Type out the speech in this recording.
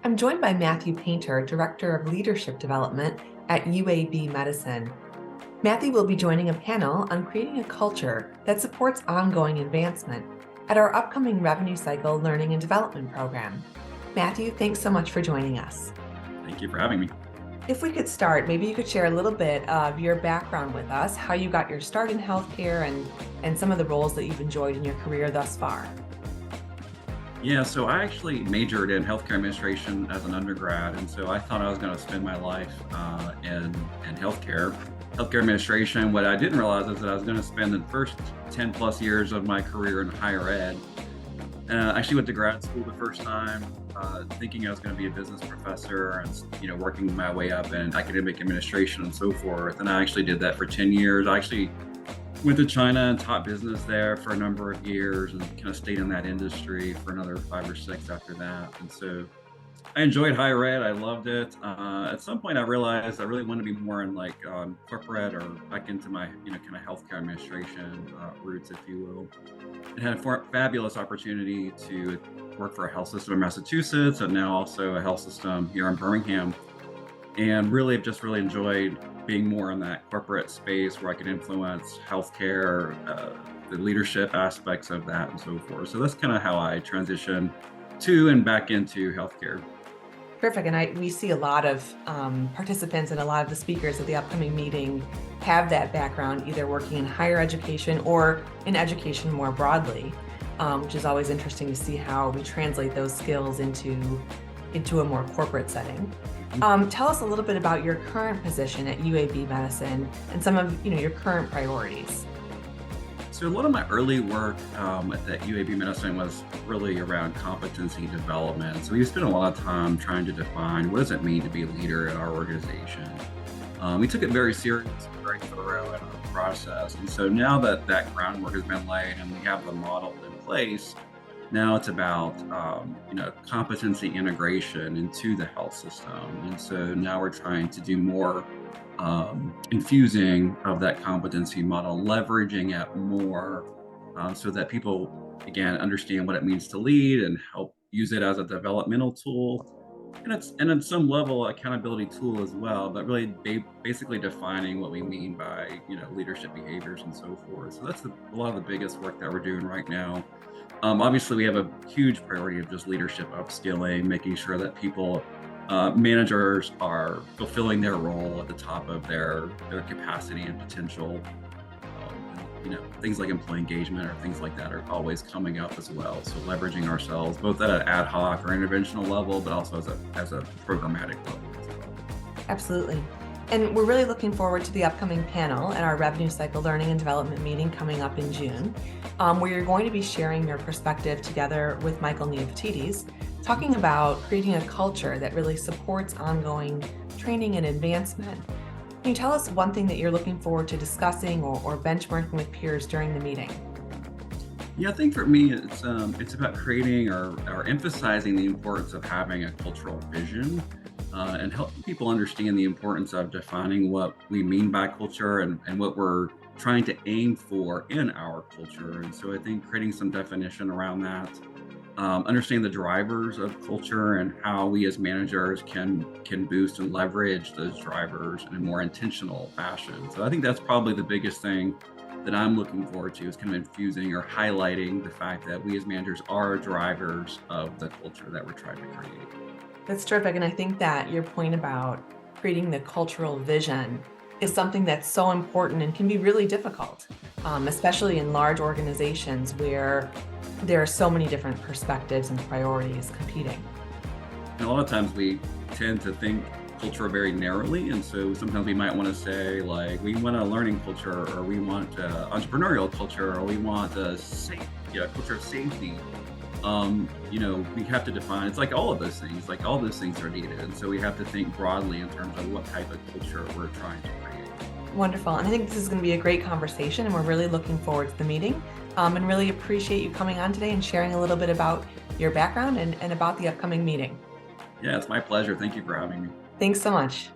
I'm joined by Matthew Painter, Director of Leadership Development at UAB Medicine. Matthew will be joining a panel on creating a culture that supports ongoing advancement at our upcoming Revenue Cycle Learning and Development Program. Matthew, thanks so much for joining us. Thank you for having me. If we could start, maybe you could share a little bit of your background with us, how you got your start in healthcare and some of the roles that you've enjoyed in your career thus far. Yeah, so I actually majored in healthcare administration as an undergrad, and so I thought I was going to spend my life in healthcare administration. What I didn't realize is that I was going to spend the first 10 plus years of my career in higher ed. I actually went to grad school the first time, thinking I was going to be a business professor and working my way up in academic administration and so forth. And I actually did that for 10 years. I actually went to China and taught business there for a number of years and kind of stayed in that industry for another 5 or 6 after that. And so I enjoyed higher ed. I loved it. At some point, I realized I really wanted to be more in corporate or back into my kind of healthcare administration roots, if you will. And had a fabulous opportunity to work for a health system in Massachusetts and now also a health system here in Birmingham. And really enjoyed being more in that corporate space where I could influence healthcare, the leadership aspects of that and so forth. So that's kind of how I transitioned to and back into healthcare. Perfect. And we see a lot of participants and a lot of the speakers at the upcoming meeting have that background, either working in higher education or in education more broadly, which is always interesting to see how we translate those skills into a more corporate setting. Tell us a little bit about your current position at UAB Medicine and some of your current priorities. So a lot of my early work at that UAB Medicine was really around competency development. So we spent a lot of time trying to define what does it mean to be a leader in our organization. We took it very serious, very thorough in our process. And so now that that groundwork has been laid and we have the model in place, now it's about competency integration into the health system. And so now we're trying to do more infusing of that competency model, leveraging it more so that people, again, understand what it means to lead and help use it as a developmental tool. And at some level, accountability tool as well, but really basically defining what we mean by, leadership behaviors and so forth. So that's a lot of the biggest work that we're doing right now. Obviously, we have a huge priority of just leadership upskilling, making sure that people, managers are fulfilling their role at the top of their capacity and potential. Things like employee engagement or things like that are always coming up as well. So leveraging ourselves both at an ad hoc or interventional level, but also as a programmatic level as well. Absolutely. And we're really looking forward to the upcoming panel at our Revenue Cycle Learning and Development meeting coming up in June, where you're going to be sharing your perspective together with Michael Neoftidis, talking about creating a culture that really supports ongoing training and advancement. Can you tell us one thing that you're looking forward to discussing or benchmarking with peers during the meeting? Yeah, I think for me, it's about creating or emphasizing the importance of having a cultural vision and helping people understand the importance of defining what we mean by culture and what we're trying to aim for in our culture. And so I think creating some definition around that, understand the drivers of culture and how we as managers can boost and leverage those drivers in a more intentional fashion. So I think that's probably the biggest thing that I'm looking forward to, is kind of infusing or highlighting the fact that we as managers are drivers of the culture that we're trying to create. That's terrific. And I think that your point about creating the cultural vision is something that's so important and can be really difficult, especially in large organizations where there are so many different perspectives and priorities competing. And a lot of times we tend to think culture very narrowly. And so sometimes we might want to say, like, we want a learning culture, or we want entrepreneurial culture, or we want a culture of safety. We have to define, it's like all of those things, are needed. And so we have to think broadly in terms of what type of culture we're trying to create. Wonderful. And I think this is going to be a great conversation, and we're really looking forward to the meeting and really appreciate you coming on today and sharing a little bit about your background and about the upcoming meeting. Yeah, it's my pleasure. Thank you for having me. Thanks so much.